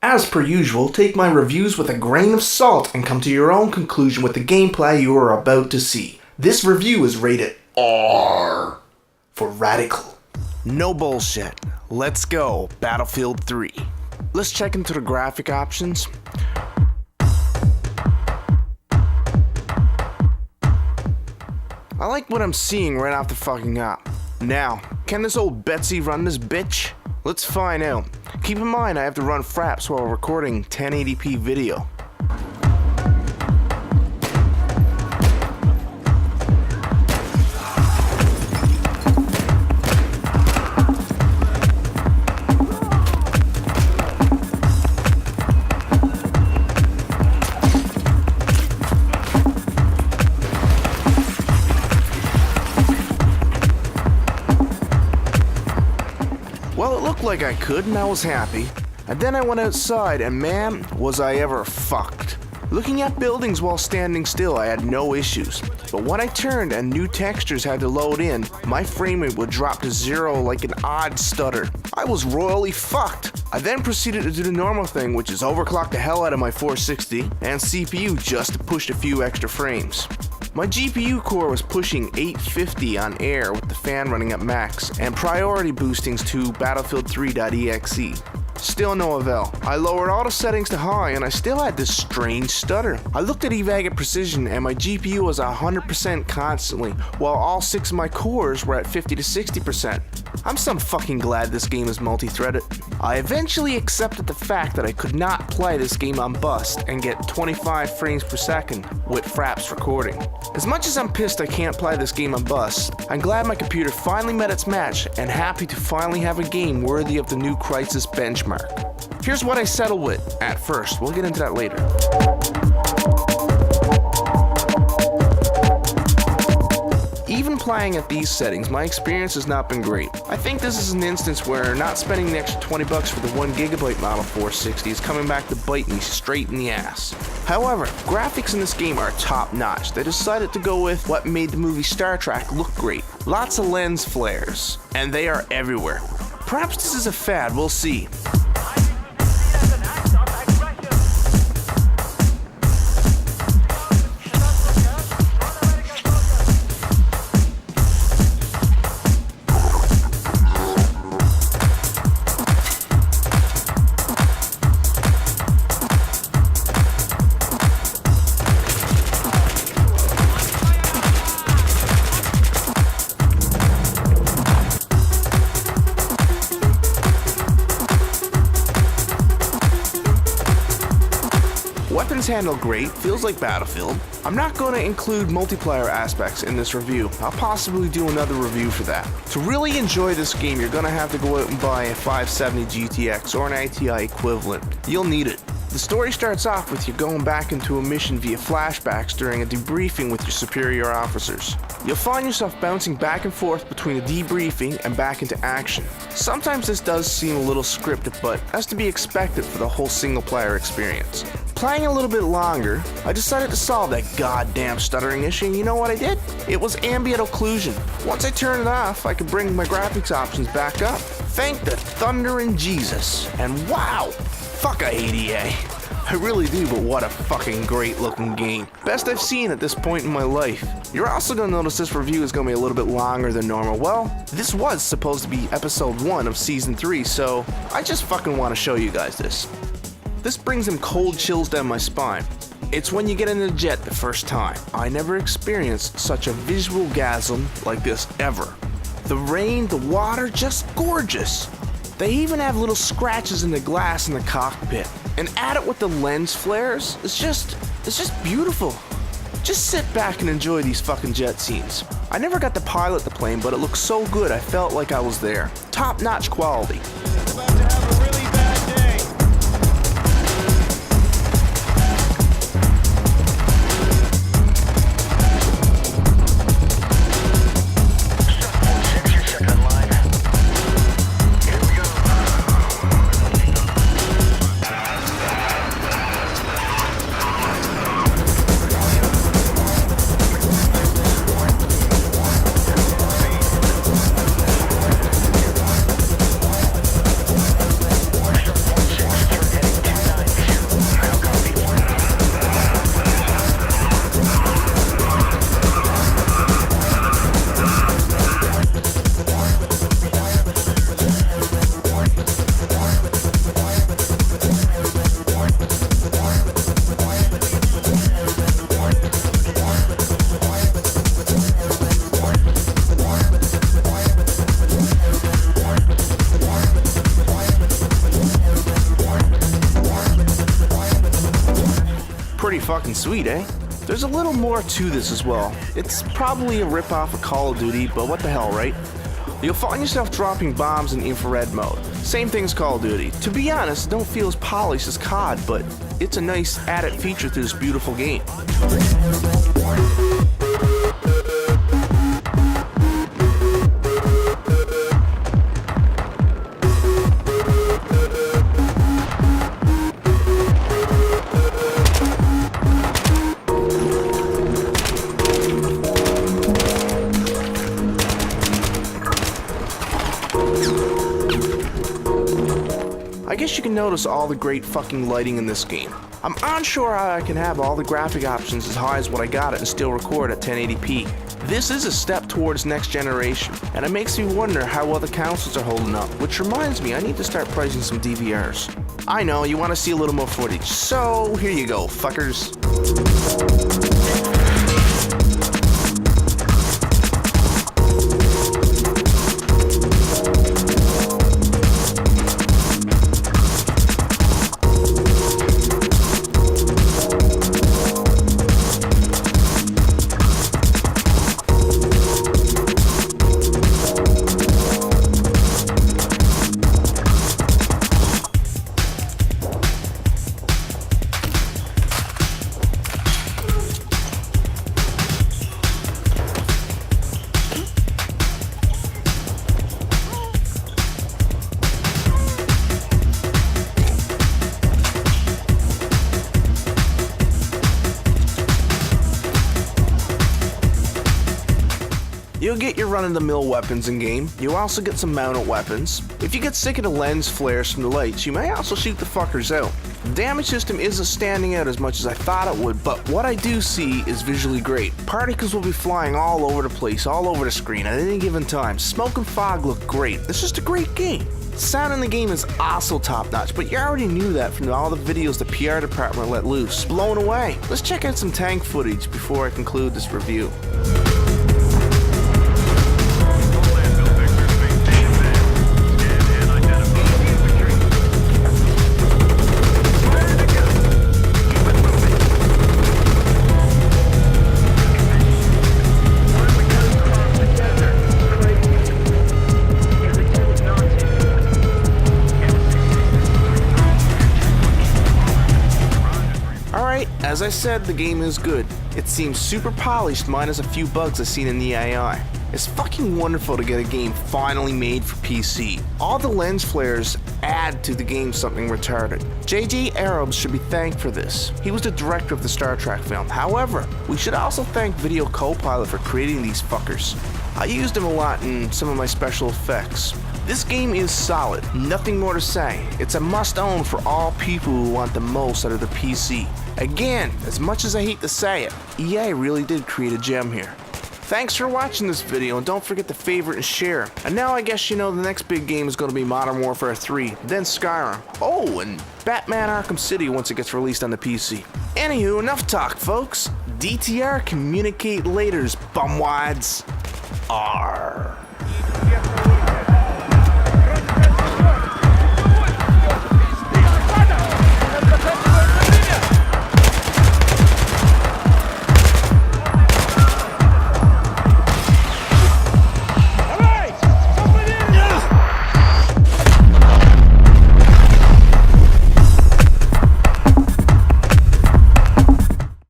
As per usual, take my reviews with a grain of salt and come to your own conclusion with the gameplay you are about to see. This review is rated R for radical. No bullshit. Let's go, Battlefield 3. Let's check into the graphic options. I like what I'm seeing right off the fucking hop. Now, can this old Betsy run this bitch? Let's find out. Keep in mind I have to run fraps while recording 1080p video. Well, it looked like I could and I was happy. And then I went outside and man, was I ever fucked. Looking at buildings while standing still, I had no issues. But when I turned and new textures had to load in, my frame rate would drop to 0 like an odd stutter. I was royally fucked. I then proceeded to do the normal thing, which is overclock the hell out of my 460 and CPU just to push a few extra frames. My GPU core was pushing 850 on air with the fan running at max and priority boostings to Battlefield 3.exe. Still no avail. I lowered all the settings to high and I still had this strange stutter. I looked at eVag at precision and my GPU was 100% constantly, while all 6 of my cores were at 50 to 60%. I'm some fucking glad this game is multi-threaded. I eventually accepted the fact that I could not play this game on bust and get 25 frames per second with fraps recording. As much as I'm pissed I can't play this game on bust, I'm glad my computer finally met its match and happy to finally have a game worthy of the new Crysis benchmark. Here's what I settled with at first. We'll get into that later. Even playing at these settings, my experience has not been great. I think this is an instance where not spending the extra $20 for the 1GB model 460 is coming back to bite me straight in the ass. However, graphics in this game are top notch. They decided to go with what made the movie Star Trek look great. Lots of lens flares, and they are everywhere. Perhaps this is a fad, we'll see. Weapons handle great, feels like Battlefield. I'm not going to include multiplayer aspects in this review. I'll possibly do another review for that. To really enjoy this game, you're going to have to go out and buy a 570 GTX or an ATI equivalent. You'll need it. The story starts off with you going back into a mission via flashbacks during a debriefing with your superior officers. You'll find yourself bouncing back and forth between a debriefing and back into action. Sometimes this does seem a little scripted, but that's to be expected for the whole single player experience. Playing a little bit longer, I decided to solve that goddamn stuttering issue, and you know what I did? It was ambient occlusion. Once I turned it off, I could bring my graphics options back up. Thank the thunder in Jesus. And wow, fuck I hate EA. I really do, but what a fucking great looking game. Best I've seen at this point in my life. You're also going to notice this review is going to be a little bit longer than normal. Well, this was supposed to be episode 1 of season 3, so I just fucking want to show you guys this. This brings them cold chills down my spine. It's when you get in a jet the first time. I never experienced such a visual gasm like this ever. The rain, the water, just gorgeous. They even have little scratches in the glass in the cockpit. And add it with the lens flares, it's just beautiful. Just sit back and enjoy these fucking jet scenes. I never got to pilot the plane, but it looked so good I felt like I was there. Top-notch quality. About to have a really bad day. sweet, eh? There's a little more to this as well. It's probably a ripoff of Call of Duty, but what the hell, right? You'll find yourself dropping bombs in infrared mode. Same thing as Call of Duty. To be honest, it don't feel as polished as COD, but it's a nice added feature to this beautiful game. I guess you can notice all the great fucking lighting in this game. I'm unsure how I can have all the graphic options as high as what I got it and still record at 1080p. This is a step towards next generation, and it makes me wonder how well the consoles are holding up, which reminds me I need to start pricing some DVRs. I know, you want to see a little more footage, so here you go, fuckers. You'll get your run-of-the-mill weapons in game. You'll also get some mounted weapons. If you get sick of the lens flares from the lights, you may also shoot the fuckers out. The damage system isn't standing out as much as I thought it would, but what I do see is visually great. Particles will be flying all over the place, all over the screen at any given time. Smoke and fog look great. It's just a great game. Sound in the game is also top-notch, but you already knew that from all the videos the PR department let loose. Blown away. Let's check out some tank footage before I conclude this review. As I said, the game is good. It seems super polished minus a few bugs I've seen in the AI. It's fucking wonderful to get a game finally made for PC. All the lens flares add to the game something retarded. J.J. Abrams should be thanked for this. He was the director of the Star Trek film. However, we should also thank Video Copilot for creating these fuckers. I used him a lot in some of my special effects. This game is solid, nothing more to say. It's a must-own for all people who want the most out of the PC. Again, as much as I hate to say it, EA really did create a gem here. Thanks for watching this video, and don't forget to favorite and share. And now I guess you know the next big game is going to be Modern Warfare 3, then Skyrim. Oh, and Batman Arkham City once it gets released on the PC. Anywho, enough talk, folks. DTR, communicate laters, bumwads. Arr.